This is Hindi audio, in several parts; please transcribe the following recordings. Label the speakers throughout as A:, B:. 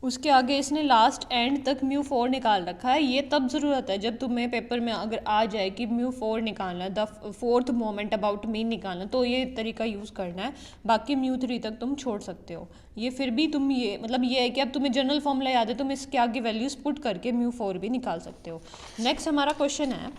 A: उसके आगे इसने लास्ट एंड तक μ4 निकाल रखा है। ये तब ज़रूरत है जब तुम्हें पेपर में अगर आ जाए कि μ4 निकालना है, the fourth moment about mean निकालना, तो ये तरीका यूज़ करना है। बाकी μ3 तक तुम छोड़ सकते हो। ये फिर भी तुम ये मतलब ये है कि अब तुम्हें जनरल फॉर्मूला याद है, तुम इसके आगे वैल्यूज़ पुट करके μ4 भी निकाल सकते हो। नेक्स्ट हमारा क्वेश्चन है,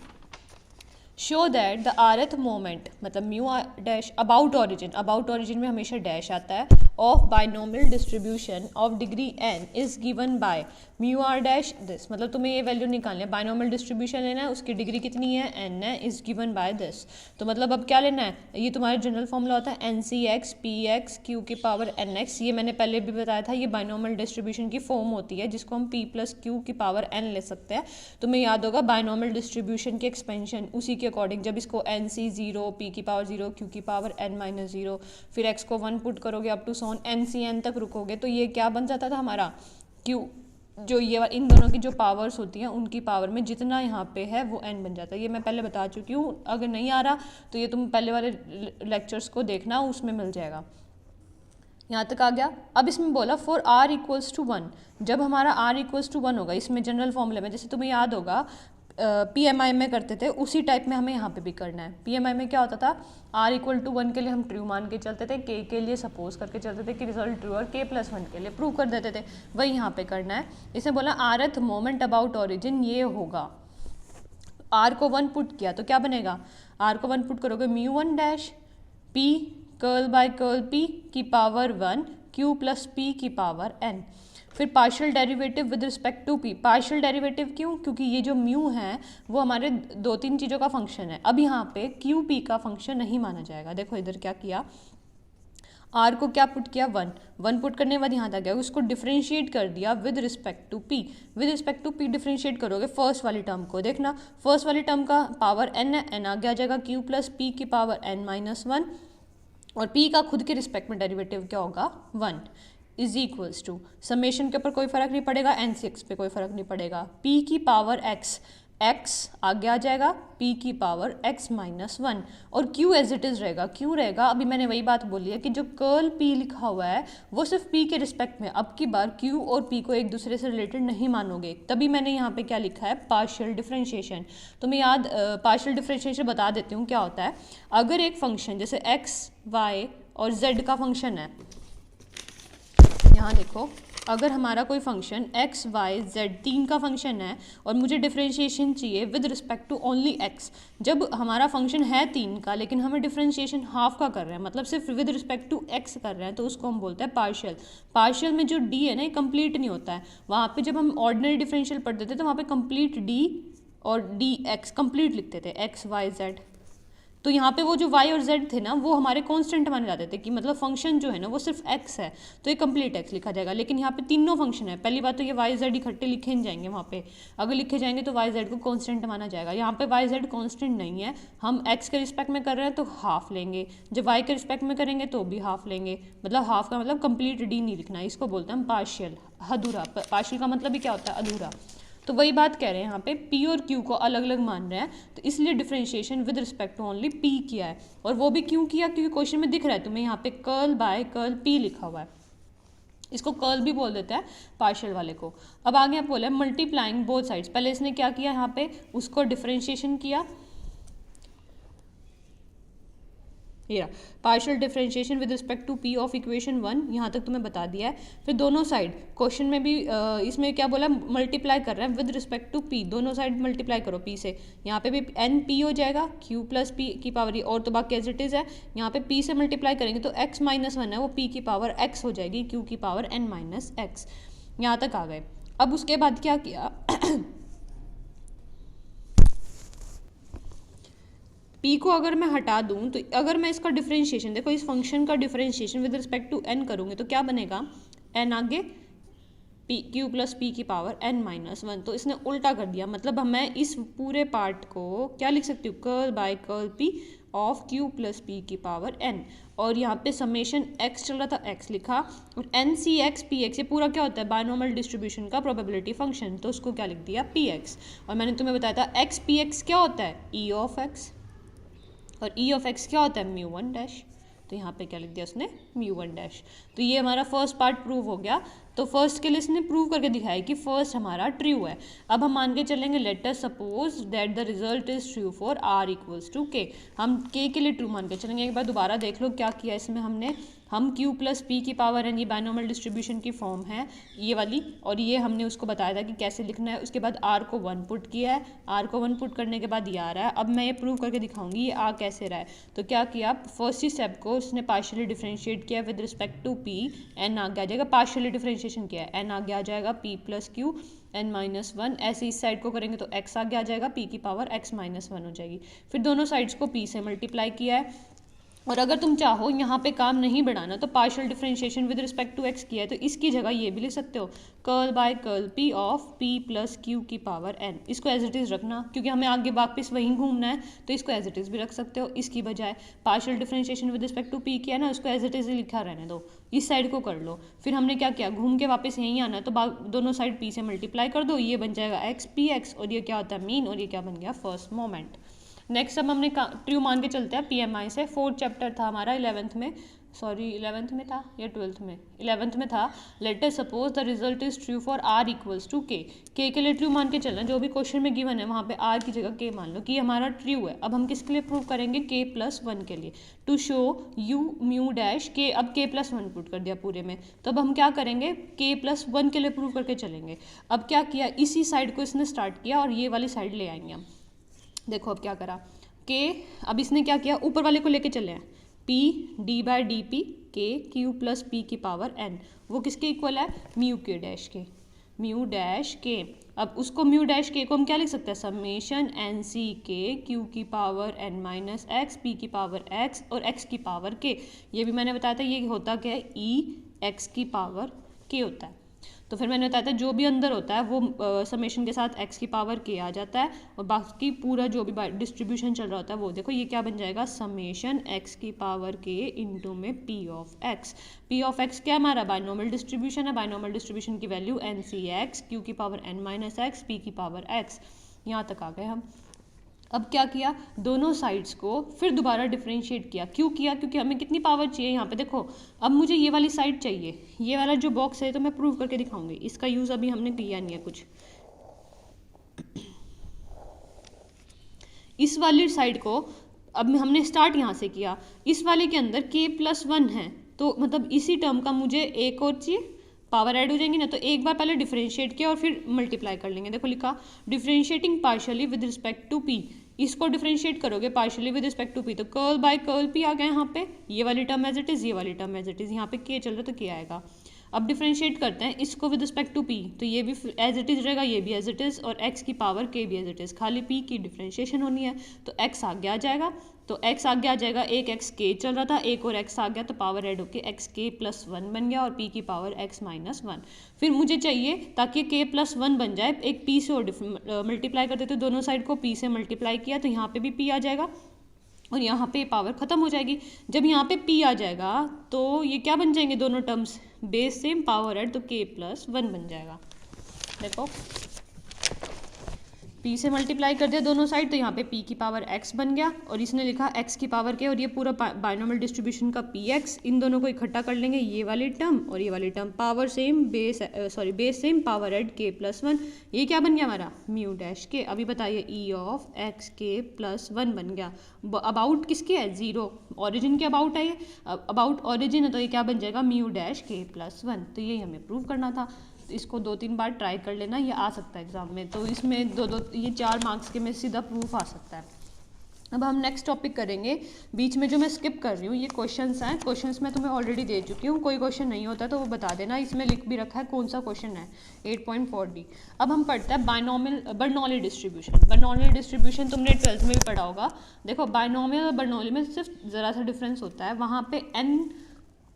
A: show that the rth moment मतलब म्यू डैश अबाउट ओरिजिन में हमेशा डैश आता है, of binomial distribution of degree n is given by mu r dash this. मतलब तुम्हें ये वैल्यू निकालनी है, बाइनोमियल डिस्ट्रीब्यूशन लेना है, उसकी डिग्री कितनी है n है, इज गिवन बाय दिस। तो मतलब अब क्या लेना है, ये तुम्हारा जनरल फॉर्मूला होता है n C x p x Q की पावर एन एक्स। ये मैंने पहले भी बताया था, ये बाइनोमियल डिस्ट्रीब्यूशन की फॉर्म होती है जिसको हम p प्लस क्यू की पावर n ले सकते हैं। तुम्हें याद होगा बाइनोमियल डिस्ट्रीब्यूशन की एक्सपेंशन उसी के अकॉर्डिंग, जब इसको एन सी 0 p की पावर 0 q की पावर n माइनस 0 फिर x को 1 पुट करोगे अप टू सोन एन सी एन तक रुकोगे, तो ये क्या बन जाता था हमारा q, जो ये इन दोनों की जो पावर्स होती हैं उनकी पावर में जितना यहाँ पे है वो n बन जाता है। ये मैं पहले बता चुकी हूँ, अगर नहीं आ रहा तो ये तुम पहले वाले लेक्चर्स को देखना, उसमें मिल जाएगा। यहाँ तक आ गया। अब इसमें बोला फॉर r इक्वल्स टू 1, जब हमारा r इक्वल्स टू 1 होगा, इसमें जनरल फॉर्मूले में जैसे तुम्हें याद होगा PMI में करते थे, उसी टाइप में हमें यहाँ पे भी करना है। PMI में क्या होता था, r इक्वल टू 1 के लिए हम ट्रू मान के चलते थे, k के लिए सपोज करके चलते थे कि रिजल्ट ट्रू, और k प्लस 1 के लिए प्रूव कर देते थे। वही यहाँ पे करना है। इसने बोला rth मोमेंट अबाउट ओरिजिन ये होगा, r को 1 पुट किया तो क्या बनेगा, r को 1 पुट करोगे μ1 dash p curl by curl p की पावर 1 q प्लस p की पावर n। फिर partial derivative with respect to p। Partial derivative क्यों, क्योंकि ये जो म्यू है वो हमारे 2-3 चीज़ों का फंक्शन है। अब यहाँ पे क्यू पी का फंक्शन नहीं माना जाएगा। देखो इधर क्या किया, r को क्या पुट किया 1 पुट करने के बाद यहाँ तक गया, उसको डिफ्रेंशिएट कर दिया with respect to p। With respect to p differentiate करोगे फर्स्ट वाली टर्म को, देखना फर्स्ट वाली टर्म का पावर n है, n आगे आ जाएगा q प्लस p की पावर n माइनस 1, और p का खुद के रिस्पेक्ट में डेरिवेटिव क्या होगा 1 इज इक्वल्स टू, समेशन के ऊपर कोई फर्क नहीं पड़ेगा, एन सी एक्स पे कोई फर्क नहीं पड़ेगा, p की पावर x आगे आ जाएगा p की पावर x माइनस 1, और q एज इट इज़ रहेगा। क्यों रहेगा, अभी मैंने वही बात बोली है कि जो कर्ल p लिखा हुआ है वो सिर्फ p के रिस्पेक्ट में, अब की बार q और p को एक दूसरे से रिलेटेड नहीं मानोगे, तभी मैंने यहाँ पे क्या लिखा है पार्शियल डिफरेंशिएशन। तो मैं याद पार्शियल डिफरेंशिएशन बता देती हूँ क्या होता है। अगर एक फंक्शन जैसे x y और z का फंक्शन है, यहाँ देखो अगर हमारा कोई फंक्शन x y z 3 का फंक्शन है और मुझे डिफरेंशिएशन चाहिए with respect to only x, जब हमारा फंक्शन है 3 का लेकिन हमें डिफरेंशिएशन हाफ का कर रहे हैं, मतलब सिर्फ विद रिस्पेक्ट टू x कर रहे हैं, तो उसको हम बोलते हैं पार्शियल। पार्शियल में जो d है ना, ये कंप्लीट नहीं होता है। वहाँ पे जब हम ऑर्डिनरी डिफरेंशियल पढ़ते थे तो वहाँ पे कंप्लीट d और dx कंप्लीट लिखते थे x y z। तो यहाँ पे वो जो y और z थे ना वो हमारे कांस्टेंट माने जाते थे, कि मतलब फंक्शन जो है ना वो सिर्फ x है तो ये कंप्लीट x लिखा जाएगा। लेकिन यहाँ पे तीनों फंक्शन है, पहली बात तो ये y z इकट्ठे लिखे नहीं जाएंगे, वहाँ पे अगर लिखे जाएंगे तो y z को कांस्टेंट माना जाएगा। यहाँ पे y z कांस्टेंट नहीं है, हम x के रिस्पेक्ट में कर रहे हैं तो हाफ लेंगे, जब y के रिस्पेक्ट में करेंगे तो भी हाफ लेंगे। मतलब हाफ का मतलब कंप्लीट d नहीं लिखना है, इसको बोलते हैं हम पार्शियल, अधूरा। पार्शियल का मतलब भी क्या होता है, अधूरा। तो वही बात कह रहे हैं यहाँ पे p और q को अलग अलग मान रहे हैं, तो इसलिए differentiation with respect to only p किया है। और वो भी क्यों किया, क्योंकि क्वेश्चन में दिख रहा है तुम्हें यहाँ पे कर्ल बाय कर्ल p लिखा हुआ है, इसको कर्ल भी बोल देते हैं पार्शियल वाले को। अब आगे आप बोला मल्टीप्लाइंग बोथ साइड्स, पहले इसने क्या किया यहाँ पे उसको डिफरेंशिएशन किया, ये partial differentiation with respect to p of equation 1, यहाँ तक तुम्हें बता दिया है। फिर दोनों साइड क्वेश्चन में भी इसमें क्या बोला, मल्टीप्लाई कर रहे हैं विद रिस्पेक्ट टू p, दोनों साइड मल्टीप्लाई करो p से, यहाँ पे भी n p हो जाएगा q प्लस p की पावर ये, और तो बाकी एज इट इज़ है। यहाँ पे p से मल्टीप्लाई करेंगे तो x माइनस 1 है वो p की पावर x हो जाएगी q की पावर n माइनस x। यहाँ तक आ गए। अब उसके बाद क्या किया p को अगर मैं हटा दूं तो अगर मैं इसका डिफरेंशिएशन, देखो इस फंक्शन का differentiation with respect to n करूँगी तो क्या बनेगा, n आगे p q प्लस p की पावर n माइनस 1, तो इसने उल्टा कर दिया। मतलब मैं इस पूरे पार्ट को क्या लिख सकती हूँ, curl by curl p of q plus p की पावर n, और यहाँ पे समेशन x चल रहा था x लिखा, और n c x p x ये पूरा क्या होता है, बायनोमियल डिस्ट्रीब्यूशन का प्रोबेबिलिटी फंक्शन, तो उसको क्या लिख दिया p x। और मैंने तुम्हें बताया था x p x क्या होता है, e ऑफ x, और e ऑफ x क्या होता है μ1 डैश, तो यहाँ पे क्या लिख दिया उसने μ1 डैश। तो ये हमारा फर्स्ट पार्ट प्रूव हो गया तो फर्स्ट के लिए इसने प्रूव करके दिखाया कि फर्स्ट हमारा ट्रू है। अब हम मान के चलेंगे let us suppose that the result is true for r equals to k. हम के लिए ट्रू मान के चलेंगे। एक बार दोबारा देख लो क्या किया इसमें हमने, हम q प्लस पी की पावर एन, ये बाइनोमियल डिस्ट्रीब्यूशन की फॉर्म है ये वाली, और ये हमने उसको बताया था कि कैसे लिखना है। उसके बाद r को 1 पुट किया है, r को 1 पुट करने के बाद ये आ रहा है। अब मैं ये प्रूव करके दिखाऊंगी ये आ कैसे रहा है। तो क्या किया, फर्स्ट ही स्टेप को उसने पार्शियली डिफरेंशिएट किया with respect to p, n आगे आ जाएगा, पार्शियली डिफरेंशिएशन किया है, एन आगे आ जाएगा p plus Q n minus one. ऐसे इस साइड को करेंगे तो x आगे आ जाएगा, p की पावर x माइनस वन हो जाएगी। फिर दोनों साइड्स को p से मल्टीप्लाई किया है। और अगर तुम चाहो यहाँ पे काम नहीं बढ़ाना तो partial differentiation with respect to x किया है तो इसकी जगह ये भी लिख सकते हो, curl by curl p of p plus q की पावर n। इसको एज इट इज़ रखना क्योंकि हमें आगे वापस वहीं घूमना है, तो इसको एज इट इज़ भी रख सकते हो। इसकी बजाय partial differentiation with respect to p किया ना, उसको एज इट इज़ लिखा रहने दो, इस साइड को कर लो। फिर हमने क्या किया, घूम के वापस यहीं आना है तो दोनों साइड p से मल्टीप्लाई कर दो, ये बन जाएगा x px, और ये क्या होता है मीन, और ये क्या बन गया फर्स्ट मोमेंट। नेक्स्ट अब हमने ट्रू मान के चलते हैं PMI से। 4th चैप्टर था हमारा 11th में, सॉरी 11th में था या 12th में, 11th में था। Let us suppose the result is true for r equals to k। के लिए ट्रू मान के चलना, जो भी क्वेश्चन में गिवन है वहाँ पे r की जगह k मान लो कि हमारा ट्रू है। अब हम किसके लिए प्रूव करेंगे, k प्लस वन के लिए, to show u mu dash k। अब k प्लस वन पुट कर दिया पूरे में, तो अब हम क्या करेंगे, k प्लस वन के लिए प्रूव करके चलेंगे। अब क्या किया, इसी साइड को इसने स्टार्ट किया और ये वाली साइड ले आएंगे हम। देखो अब क्या करा के, अब इसने क्या किया, ऊपर वाले को लेके चले हैं, p d by D P के क्यू प्लस पी की पावर n, वो किसके इक्वल है, म्यू के डैश के, म्यू डैश के। अब उसको म्यू डैश के को हम क्या लिख सकते हैं, समेशन एन सी के क्यू की power n minus X, P की पावर x और x की पावर k। ये भी मैंने बताया था ये होता क्या है, e x की पावर k होता है। तो फिर मैंने बताया था जो भी अंदर होता है वो समेशन के साथ x की पावर k आ जाता है, और बाकी पूरा जो भी डिस्ट्रीब्यूशन चल रहा होता है वो देखो ये क्या बन जाएगा, समेशन x की पावर k इंटू में p of x। p of x क्या हमारा बाइनोमियल डिस्ट्रीब्यूशन है, बाइनोमियल डिस्ट्रीब्यूशन की value N C X, Q की power n minus X, P की पावर x। यहाँ तक आ गए हम। अब क्या किया, दोनों साइड्स को फिर दोबारा डिफरेंशिएट किया। क्यों किया, क्योंकि हमें कितनी पावर चाहिए यहाँ पे देखो। अब मुझे ये वाली साइड चाहिए, ये वाला जो बॉक्स है तो मैं प्रूव करके दिखाऊंगी, इसका यूज़ अभी हमने किया नहीं है कुछ। इस वाली साइड को अब हमने स्टार्ट यहाँ से किया, इस वाले के अंदर k प्लस वन है, तो मतलब इसी टर्म का मुझे एक और चाहिए, पावर ऐड हो जाएंगी ना, तो एक बार पहले डिफरेंशिएट किया और फिर मल्टीप्लाई कर लेंगे। देखो लिखा differentiating partially with respect to p, इसको डिफरेंशिएट करोगे partially with respect to p, तो कर्ल बाय कर्ल p आ गया यहाँ पे, ये वाली टर्म एज इट इज़, ये वाली टर्म एज इट इज़, यहाँ पे k चल रहा है तो k आएगा। अब डिफरेंशिएट करते हैं इसको विद रिस्पेक्ट टू p, तो ये भी एज इट इज़ रहेगा, ये भी एज इट इज़, और x की पावर k भी एज इट इज़, खाली p की डिफरेंशिएशन होनी है, तो x आगे आ जाएगा, तो x आगे आ जाएगा, एक x k चल रहा था, एक और x आ गया, तो पावर ऐड होके x k प्लस वन बन गया और p की पावर x माइनस वन। फिर मुझे चाहिए ताकि k प्लस वन बन जाए, एक p से और मल्टीप्लाई कर देते, दोनों साइड को p से मल्टीप्लाई किया तो यहाँ पे भी p आ जाएगा और यहाँ पे पावर ख़त्म हो जाएगी। जब यहाँ पे p आ जाएगा तो ये क्या बन जाएंगे दोनों terms, base same power add, तो k प्लस वन बन जाएगा। देखो p से मल्टीप्लाई कर दिया दोनों साइड, तो यहाँ पे p की पावर x बन गया और इसने लिखा x की पावर k, और ये पूरा बाइनोमियल डिस्ट्रीब्यूशन का px, इन दोनों को इकट्ठा कर लेंगे, ये वाली टर्म और ये वाली term, power same base base same power add k plus one, ये क्या बन गया हमारा म्यू डैश k। अभी बताइए e of x k plus one बन गया। अबाउट किसके है, जीरो, ऑरिजिन के अबाउट है, ये अबाउट ऑरिजिन है, तो ये क्या बन जाएगा mu dash k plus one. तो यही हमें प्रूव करना था, इसको 2-3 बार ट्राई कर लेना, ये आ सकता है एग्जाम में, तो इसमें ये 4 मार्क्स के में सीधा प्रूफ आ सकता है। अब हम नेक्स्ट टॉपिक करेंगे। बीच में जो मैं स्किप कर रही हूँ ये क्वेश्चंस हैं, क्वेश्चंस मैं तुम्हें ऑलरेडी दे चुकी हूँ, कोई क्वेश्चन नहीं होता तो वो बता देना, इसमें लिख भी रखा है कौन सा क्वेश्चन है, 8.4d। अब हम पढ़ते हैं बर्नौली डिस्ट्रीब्यूशन। बर्नौली डिस्ट्रीब्यूशन तुमने 12th में भी पढ़ा होगा। देखो बाइनोमियल और बर्नौली में सिर्फ ज़रा सा डिफरेंस होता है, वहाँ पे n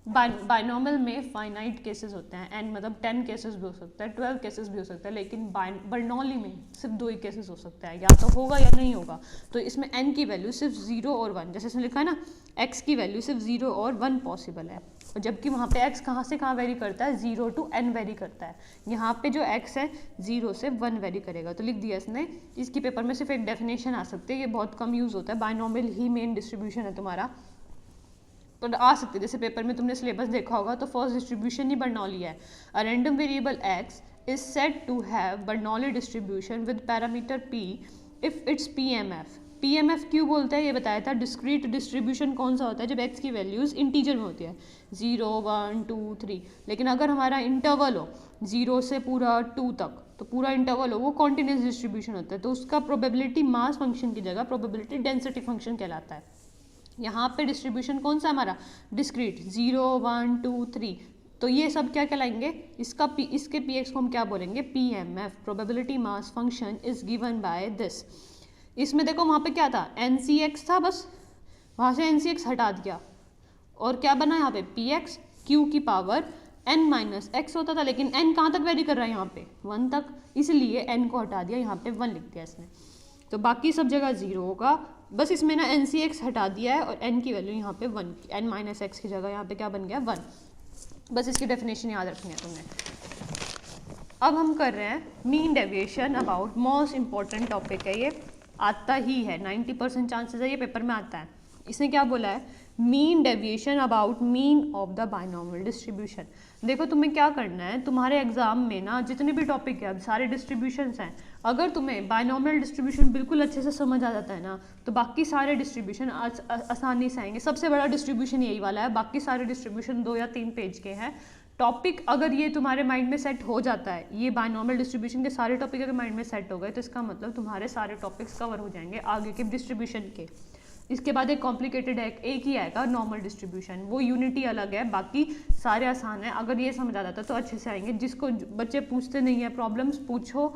A: बाइनोमियल में फाइनाइट केसेस होते हैं, n मतलब 10 केसेस भी हो सकता है, 12 केसेस भी हो सकता है, लेकिन बर्नौली में सिर्फ 2 ही केसेस हो सकता है, या तो होगा या नहीं होगा। तो इसमें n की वैल्यू सिर्फ 0 और 1, जैसे इसमें लिखा है ना x की वैल्यू सिर्फ 0 और 1 पॉसिबल है, और जबकि वहाँ पे x कहाँ से कहाँ वेरी करता है, 0 to n वेरी करता है। यहाँ पे जो x है 0 से 1 वेरी करेगा, तो लिख दिया इसने। इसकी पेपर में सिर्फ एक डेफिनेशन आ सकती है, ये बहुत कम यूज़ होता है, बाइनोमियल ही मेन डिस्ट्रीब्यूशन है तुम्हारा। आ सकते, जैसे पेपर में तुमने सिलेबस देखा होगा तो फर्स्ट डिस्ट्रीब्यूशन ही बर्नौली है। A random variable X is said to have Bernoulli distribution with parameter P if its PMF. PMF क्यों बोलते हैं ये बताया था। डिस्क्रीट डिस्ट्रीब्यूशन कौन सा होता है, जब एक्स की वैल्यूज इंटीजर में होती है 0 1 2 3, लेकिन अगर हमारा इंटरवल हो 0 से पूरा 2 तक, तो पूरा इंटरवल हो वो कॉन्टिन्यूस डिस्ट्रीब्यूशन होता है, तो उसका प्रोबेबिलिटी मास फंक्शन की जगह प्रोबेबिलिटी डेंसिटी फंक्शन कहलाता है। यहाँ पे डिस्ट्रीब्यूशन कौन सा हमारा डिस्क्रीट 0 1 2 3, तो ये सब क्या कहलाएंगे, इसके पी एक्स को हम क्या बोलेंगे, P M F, probability mass function is given by this. इसमें देखो वहाँ पे क्या था, एन सी एक्स था, बस वहाँ से एन सी एक्स हटा दिया और क्या बना यहाँ पे पी एक्स, क्यू की पावर n माइनस एक्स होता था, लेकिन n कहाँ तक वेरी कर रहा है यहाँ पे 1 तक, इसलिए n को हटा दिया, यहाँ पे 1 लिख दिया इसने, तो बाकी सब जगह 0 होगा। बस इसमें ना एन सी एक्स हटा दिया है और n की वैल्यू यहाँ पे 1, n माइनस एक्स की जगह यहाँ पे क्या बन गया 1। बस इसकी डेफिनेशन याद रखनी है तुमने। अब हम कर रहे हैं mean deviation about, most important topic है ये, आता ही है 90% चांसेस है ये पेपर में आता है। इसने क्या बोला है, mean deviation about mean of the binomial distribution. देखो तुम्हें क्या करना है, तुम्हारे एग्जाम में ना जितने भी टॉपिक है, अब सारे डिस्ट्रीब्यूशंस हैं, अगर तुम्हें बायनॉमियल डिस्ट्रीब्यूशन बिल्कुल अच्छे से समझ आ जाता है ना, तो बाकी सारे डिस्ट्रीब्यूशन आसानी से आएंगे। सबसे बड़ा डिस्ट्रीब्यूशन यही वाला है, बाकी सारे डिस्ट्रीब्यूशन 2 या 3 पेज के हैं। टॉपिक अगर ये तुम्हारे माइंड में सेट हो जाता है, ये बायनॉमियल डिस्ट्रीब्यूशन के सारे टॉपिक अगर माइंड में सेट हो गए, तो इसका मतलब तुम्हारे सारे टॉपिक्स कवर हो जाएंगे आगे के डिस्ट्रीब्यूशन के। इसके बाद एक कॉम्प्लिकेटेड है, एक ही आएगा नॉर्मल डिस्ट्रीब्यूशन, वो यूनिटी अलग है, बाकी सारे आसान है। अगर ये समझ आ जाता है तो अच्छे से आएंगे। जिसको बच्चे पूछते नहीं है, प्रॉब्लम्स पूछो,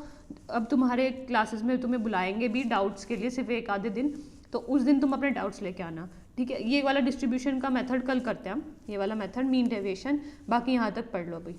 A: अब तुम्हारे क्लासेस में तुम्हें बुलाएंगे भी डाउट्स के लिए सिर्फ एक आधे दिन, तो उस दिन तुम अपने डाउट्स लेके आना, ठीक है। ये वाला डिस्ट्रीब्यूशन का मेथड कल करते हैं हम, ये वाला मेथड मीन डेविएशन, बाकी यहाँ तक पढ़ लो भाई।